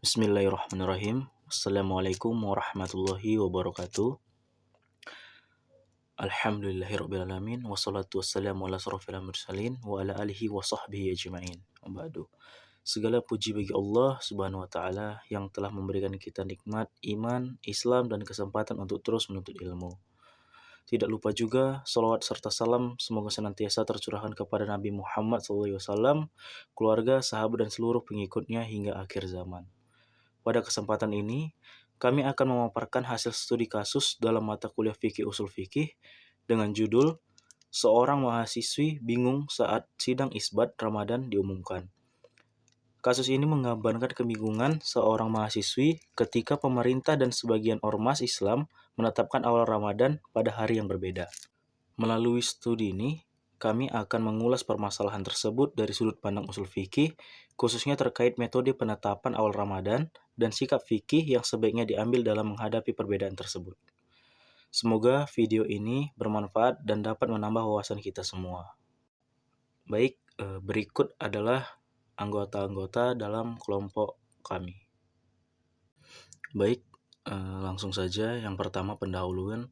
Bismillahirrahmanirrahim. Assalamualaikum warahmatullahi wabarakatuh. Alhamdulillahirrabbilalamin. Wassalatu wassalamu ala asrofil mursalin wa ala alihi wa sahbihi ajma'in. Wabadu. Segala puji bagi Allah subhanahu wa ta'ala yang telah memberikan kita nikmat, iman, Islam, dan kesempatan untuk terus menuntut ilmu. Tidak lupa juga salawat serta salam semoga senantiasa tercurahkan kepada Nabi Muhammad SAW, keluarga, sahabat, dan seluruh pengikutnya hingga akhir zaman. Pada kesempatan ini, kami akan memaparkan hasil studi kasus dalam mata kuliah fikih usul fikih dengan judul Seorang mahasiswi bingung saat sidang isbat Ramadan diumumkan. Kasus ini menggambarkan kebingungan seorang mahasiswi ketika pemerintah dan sebagian ormas Islam menetapkan awal Ramadan pada hari yang berbeda. Melalui studi ini, kami akan mengulas permasalahan tersebut dari sudut pandang usul fikih, khususnya terkait metode penetapan awal Ramadan dan sikap fikih yang sebaiknya diambil dalam menghadapi perbedaan tersebut. Semoga video ini bermanfaat dan dapat menambah wawasan kita semua. Baik, berikut adalah anggota-anggota dalam kelompok kami. Baik, langsung saja. Yang pertama, pendahuluan.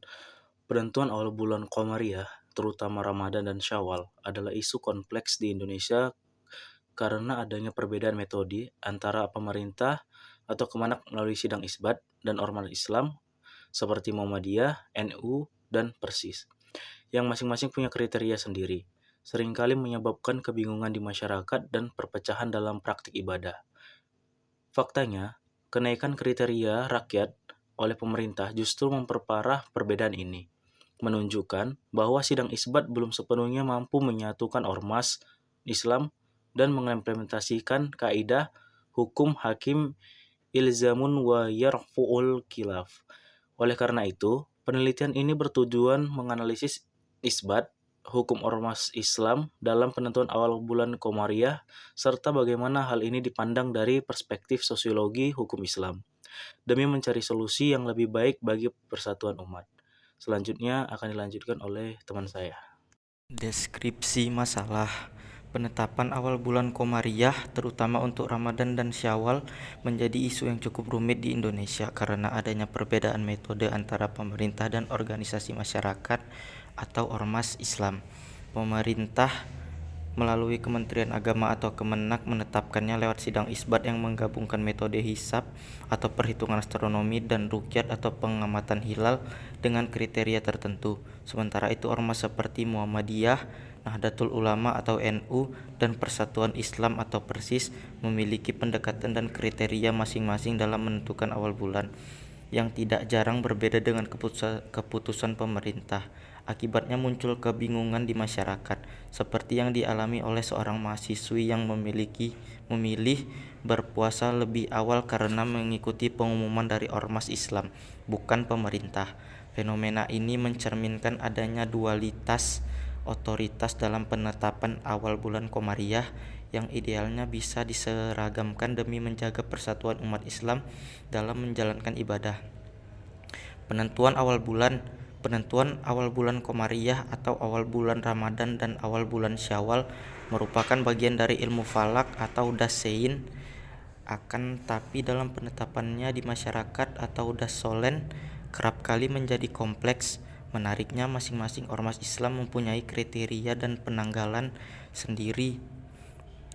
Penentuan awal bulan Qamariyah, terutama Ramadan dan Syawal, adalah isu kompleks di Indonesia karena adanya perbedaan metode antara pemerintah atau Kemenak melalui sidang isbat dan ormas Islam seperti Muhammadiyah, NU, dan Persis, yang masing-masing punya kriteria sendiri, seringkali menyebabkan kebingungan di masyarakat dan perpecahan dalam praktik ibadah. Faktanya, kenaikan kriteria rakyat oleh pemerintah justru memperparah perbedaan ini, menunjukkan bahwa sidang isbat belum sepenuhnya mampu menyatukan ormas Islam dan mengimplementasikan kaidah hukum hakim ilzamun wa yarfu'ul khilaf. Oleh karena itu, penelitian ini bertujuan menganalisis isbat, hukum ormas Islam dalam penentuan awal bulan Qamariyah, serta bagaimana hal ini dipandang dari perspektif sosiologi hukum Islam, demi mencari solusi yang lebih baik bagi persatuan umat. Selanjutnya akan dilanjutkan oleh teman saya. Deskripsi masalah. Penetapan awal bulan Qamariyah, terutama untuk Ramadan dan Syawal, menjadi isu yang cukup rumit di Indonesia karena adanya perbedaan metode antara pemerintah dan organisasi masyarakat atau ormas Islam. Pemerintah melalui Kementerian Agama atau Kemenak menetapkannya lewat sidang isbat yang menggabungkan metode hisab atau perhitungan astronomi dan ruqyat atau pengamatan hilal dengan kriteria tertentu. Sementara itu ormas seperti Muhammadiyah, Nahdlatul Ulama atau NU, dan Persatuan Islam atau Persis memiliki pendekatan dan kriteria masing-masing dalam menentukan awal bulan, yang tidak jarang berbeda dengan keputusan pemerintah. Akibatnya muncul kebingungan di masyarakat, seperti yang dialami oleh seorang mahasiswi yang memilih berpuasa lebih awal karena mengikuti pengumuman dari ormas Islam, bukan pemerintah. Fenomena ini mencerminkan adanya dualitas otoritas dalam penetapan awal bulan Qamariyah yang idealnya bisa diseragamkan demi menjaga persatuan umat Islam dalam menjalankan ibadah. Penentuan awal bulan Qamariyah atau awal bulan Ramadan dan awal bulan Syawal merupakan bagian dari ilmu falak atau dasein. Akan tapi dalam penetapannya di masyarakat atau dasolen kerap kali menjadi kompleks. Menariknya, masing-masing ormas Islam mempunyai kriteria dan penanggalan sendiri.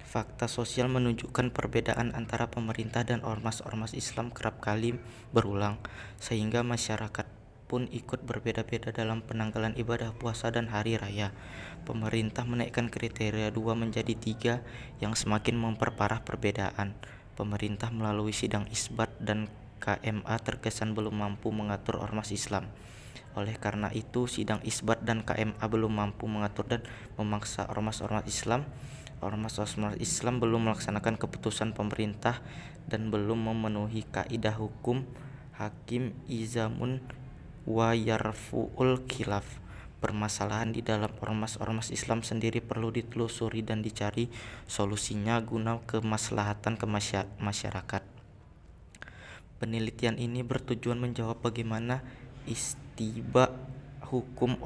Fakta sosial menunjukkan perbedaan antara pemerintah dan ormas-ormas Islam kerap kali berulang, sehingga masyarakat pun ikut berbeda-beda dalam penanggalan ibadah puasa dan hari raya. Pemerintah menaikkan kriteria 2 menjadi 3 yang semakin memperparah perbedaan. Pemerintah melalui sidang isbat dan KMA terkesan belum mampu mengatur ormas Islam. Oleh karena itu, sidang isbat dan KMA belum mampu mengatur dan memaksa ormas-ormas Islam belum melaksanakan keputusan pemerintah dan belum memenuhi kaidah hukum hakim ilzamun wa yarfu'ul khilaf. Permasalahan di dalam ormas-ormas Islam sendiri perlu ditelusuri dan dicari solusinya guna kemaslahatan masyarakat. Penelitian ini bertujuan menjawab bagaimana istiba hukum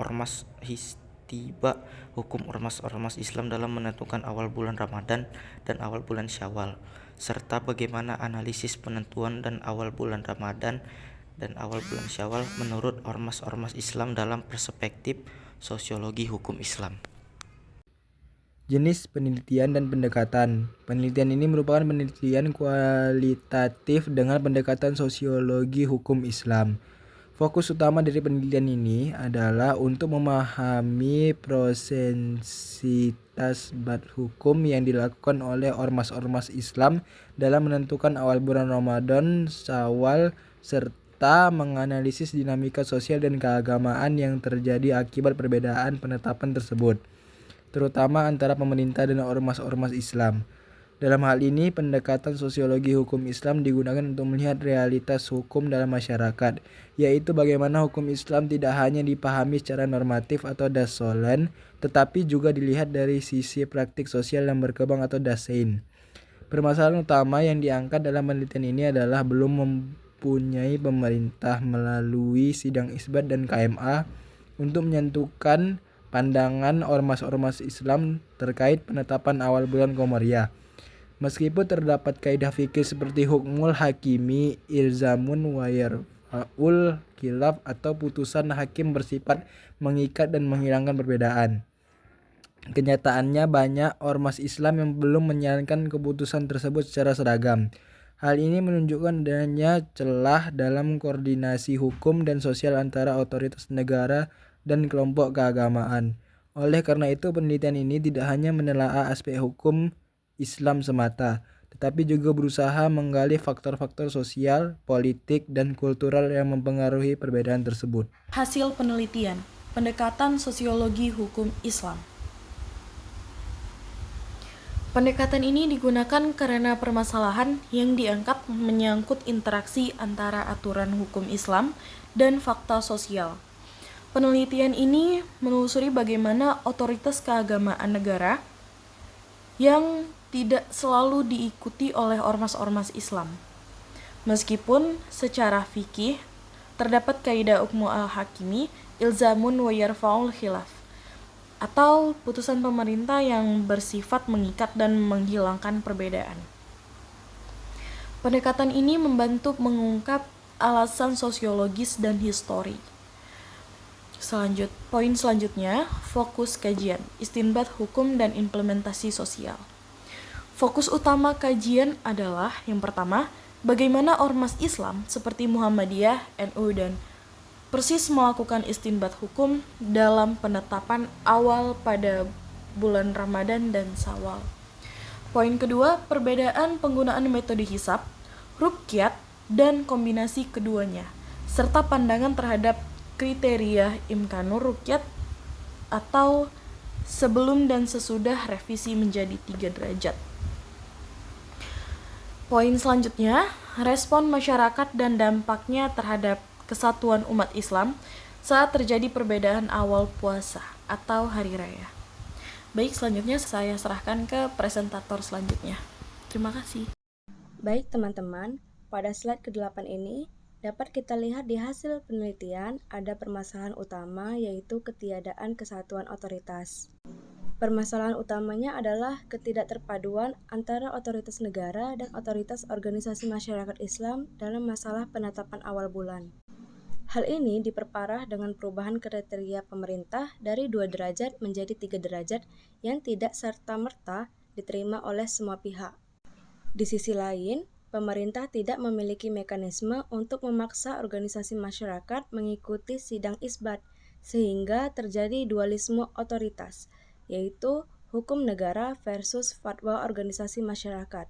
tiba hukum ormas-ormas Islam dalam menentukan awal bulan Ramadan dan awal bulan Syawal, serta bagaimana analisis penentuan dan awal bulan Ramadan dan awal bulan Syawal menurut ormas-ormas Islam dalam perspektif sosiologi hukum Islam. Jenis penelitian dan pendekatan. Penelitian ini merupakan penelitian kualitatif dengan pendekatan sosiologi hukum Islam. Fokus utama dari penelitian ini adalah untuk memahami prosesitas bab hukum yang dilakukan oleh ormas-ormas Islam dalam menentukan awal bulan Ramadan, Syawal, serta menganalisis dinamika sosial dan keagamaan yang terjadi akibat perbedaan penetapan tersebut, terutama antara pemerintah dan ormas-ormas Islam. Dalam hal ini, pendekatan sosiologi hukum Islam digunakan untuk melihat realitas hukum dalam masyarakat, yaitu bagaimana hukum Islam tidak hanya dipahami secara normatif atau dasolen, tetapi juga dilihat dari sisi praktik sosial yang berkembang atau dasein. Permasalahan utama yang diangkat dalam penelitian ini adalah belum mempunyai pemerintah melalui sidang isbat dan KMA untuk menyentuhkan pandangan ormas-ormas Islam terkait penetapan awal bulan Komariah. Meskipun terdapat kaidah fikih seperti hukmul hakimi, ilzamun wa yarfa'ul khilaf atau putusan hakim bersifat mengikat dan menghilangkan perbedaan, kenyataannya banyak ormas Islam yang belum menjalankan keputusan tersebut secara seragam. Hal ini menunjukkan adanya celah dalam koordinasi hukum dan sosial antara otoritas negara dan kelompok keagamaan. Oleh karena itu, penelitian ini tidak hanya menelaah aspek hukum Islam semata, tetapi juga berusaha menggali faktor-faktor sosial, politik, dan kultural yang mempengaruhi perbedaan tersebut. Hasil penelitian, pendekatan sosiologi hukum Islam. Pendekatan ini digunakan karena permasalahan yang diangkat menyangkut interaksi antara aturan hukum Islam dan fakta sosial. Penelitian ini menelusuri bagaimana otoritas keagamaan negara yang tidak selalu diikuti oleh ormas-ormas Islam. Meskipun secara fikih terdapat kaidah hukmu al-hakimi, ilzamun wa yarfa'ul khilaf, atau putusan pemerintah yang bersifat mengikat dan menghilangkan perbedaan. Pendekatan ini membantu mengungkap alasan sosiologis dan histori. Poin selanjutnya, fokus kajian, istinbat hukum dan implementasi sosial. Fokus utama kajian adalah yang pertama, bagaimana ormas Islam seperti Muhammadiyah, NU, dan Persis melakukan istinbat hukum dalam penetapan awal pada bulan Ramadan dan Syawal. Poin kedua, perbedaan penggunaan metode hisab, ruqyat, dan kombinasi keduanya, serta pandangan terhadap kriteria imkanur ruqyat atau sebelum dan sesudah revisi menjadi 3 derajat. Poin selanjutnya, respon masyarakat dan dampaknya terhadap kesatuan umat Islam saat terjadi perbedaan awal puasa atau hari raya. Baik, selanjutnya saya serahkan ke presentator selanjutnya. Terima kasih. Baik teman-teman, pada slide ke-8 ini dapat kita lihat di hasil penelitian ada permasalahan utama yaitu ketiadaan kesatuan otoritas. Permasalahan utamanya adalah ketidakterpaduan antara otoritas negara dan otoritas organisasi masyarakat Islam dalam masalah penetapan awal bulan. Hal ini diperparah dengan perubahan kriteria pemerintah dari 2 derajat menjadi 3 derajat yang tidak serta-merta diterima oleh semua pihak. Di sisi lain, pemerintah tidak memiliki mekanisme untuk memaksa organisasi masyarakat mengikuti sidang isbat, sehingga terjadi dualisme otoritas, yaitu hukum negara versus fatwa organisasi masyarakat.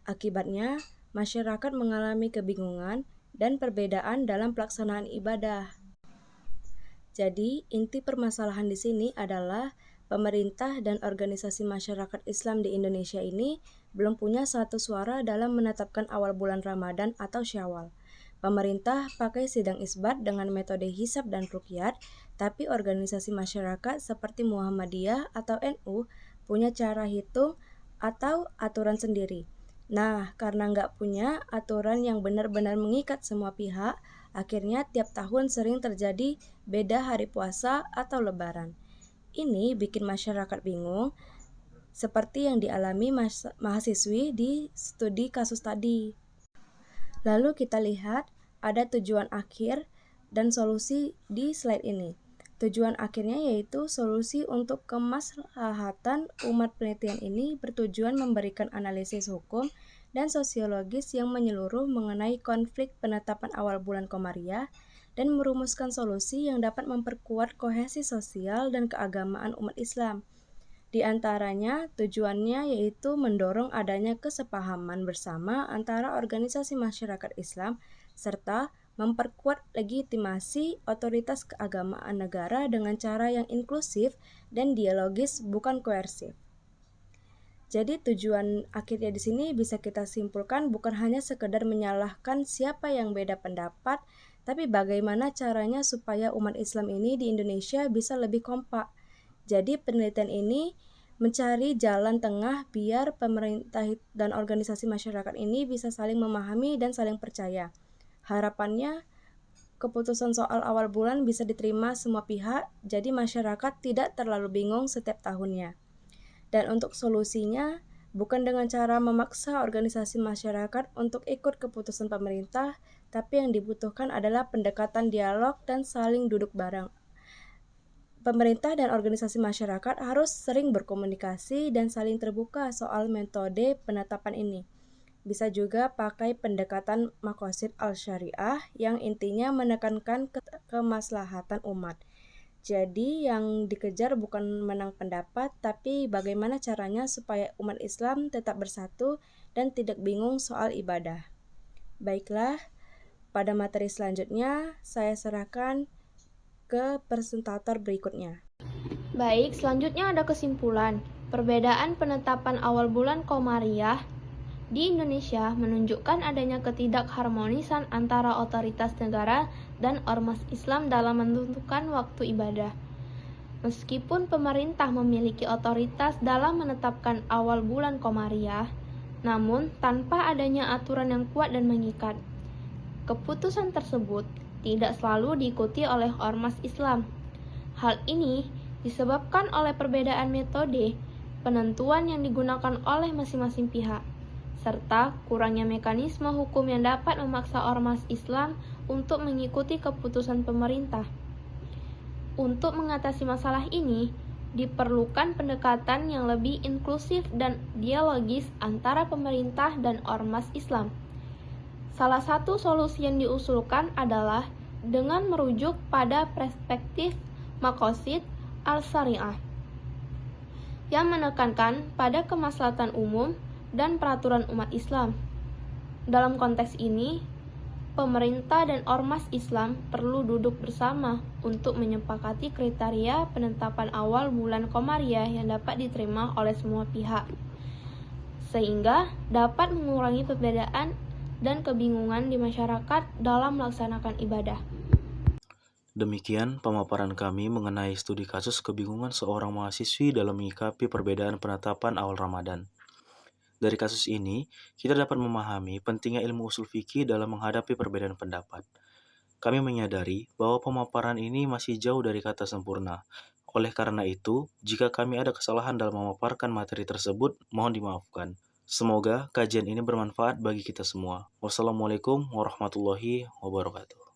Akibatnya, masyarakat mengalami kebingungan dan perbedaan dalam pelaksanaan ibadah. Jadi, inti permasalahan di sini adalah pemerintah dan organisasi masyarakat Islam di Indonesia ini belum punya satu suara dalam menetapkan awal bulan Ramadan atau Syawal. Pemerintah pakai sidang isbat dengan metode hisab dan ruqyat, tapi organisasi masyarakat seperti Muhammadiyah atau NU punya cara hitung atau aturan sendiri. Nah, karena nggak punya aturan yang benar-benar mengikat semua pihak, akhirnya tiap tahun sering terjadi beda hari puasa atau lebaran. Ini bikin masyarakat bingung, seperti yang dialami mahasiswi di studi kasus tadi. Lalu kita lihat ada tujuan akhir dan solusi di slide ini. Tujuan akhirnya yaitu solusi untuk kemaslahatan umat. Penelitian ini bertujuan memberikan analisis hukum dan sosiologis yang menyeluruh mengenai konflik penetapan awal bulan Komariah dan merumuskan solusi yang dapat memperkuat kohesi sosial dan keagamaan umat Islam. Di antaranya, tujuannya yaitu mendorong adanya kesepahaman bersama antara organisasi masyarakat Islam serta memperkuat legitimasi otoritas keagamaan negara dengan cara yang inklusif dan dialogis, bukan koersif. Jadi tujuan akhirnya di sini bisa kita simpulkan bukan hanya sekedar menyalahkan siapa yang beda pendapat, tapi bagaimana caranya supaya umat Islam ini di Indonesia bisa lebih kompak. Jadi penelitian ini mencari jalan tengah biar pemerintah dan organisasi masyarakat ini bisa saling memahami dan saling percaya. Harapannya keputusan soal awal bulan bisa diterima semua pihak, jadi masyarakat tidak terlalu bingung setiap tahunnya. Dan untuk solusinya, bukan dengan cara memaksa organisasi masyarakat untuk ikut keputusan pemerintah, tapi yang dibutuhkan adalah pendekatan dialog dan saling duduk bareng. Pemerintah dan organisasi masyarakat harus sering berkomunikasi dan saling terbuka soal metode penetapan ini. Bisa juga pakai pendekatan maqasid al-syariah yang intinya menekankan kemaslahatan umat. Jadi yang dikejar bukan menang pendapat, tapi bagaimana caranya supaya umat Islam tetap bersatu dan tidak bingung soal ibadah. Baiklah, pada materi selanjutnya saya serahkan ke presentator berikutnya. Baik, selanjutnya ada kesimpulan. Perbedaan penetapan awal bulan Komariah di Indonesia menunjukkan adanya ketidakharmonisan antara otoritas negara dan ormas Islam dalam menentukan waktu ibadah. Meskipun pemerintah memiliki otoritas dalam menetapkan awal bulan Komariah, namun tanpa adanya aturan yang kuat dan mengikat. Keputusan tersebut tidak selalu diikuti oleh ormas Islam. Hal ini disebabkan oleh perbedaan metode penentuan yang digunakan oleh masing-masing pihak, serta kurangnya mekanisme hukum yang dapat memaksa ormas Islam untuk mengikuti keputusan pemerintah. Untuk mengatasi masalah ini, diperlukan pendekatan yang lebih inklusif dan dialogis antara pemerintah dan ormas Islam. Salah satu solusi yang diusulkan adalah dengan merujuk pada perspektif maqasid al-syariah yang menekankan pada kemaslahatan umum dan peraturan umat Islam. Dalam konteks ini, pemerintah dan ormas Islam perlu duduk bersama untuk menyepakati kriteria penetapan awal bulan Komariah yang dapat diterima oleh semua pihak, sehingga dapat mengurangi perbedaan dan kebingungan di masyarakat dalam melaksanakan ibadah. Demikian pemaparan kami mengenai studi kasus kebingungan seorang mahasiswi dalam menyikapi perbedaan penetapan awal Ramadan. Dari kasus ini, kita dapat memahami pentingnya ilmu usul fikih dalam menghadapi perbedaan pendapat. Kami menyadari bahwa pemaparan ini masih jauh dari kata sempurna. Oleh karena itu, jika kami ada kesalahan dalam memaparkan materi tersebut, mohon dimaafkan. Semoga kajian ini bermanfaat bagi kita semua. Wassalamualaikum warahmatullahi wabarakatuh.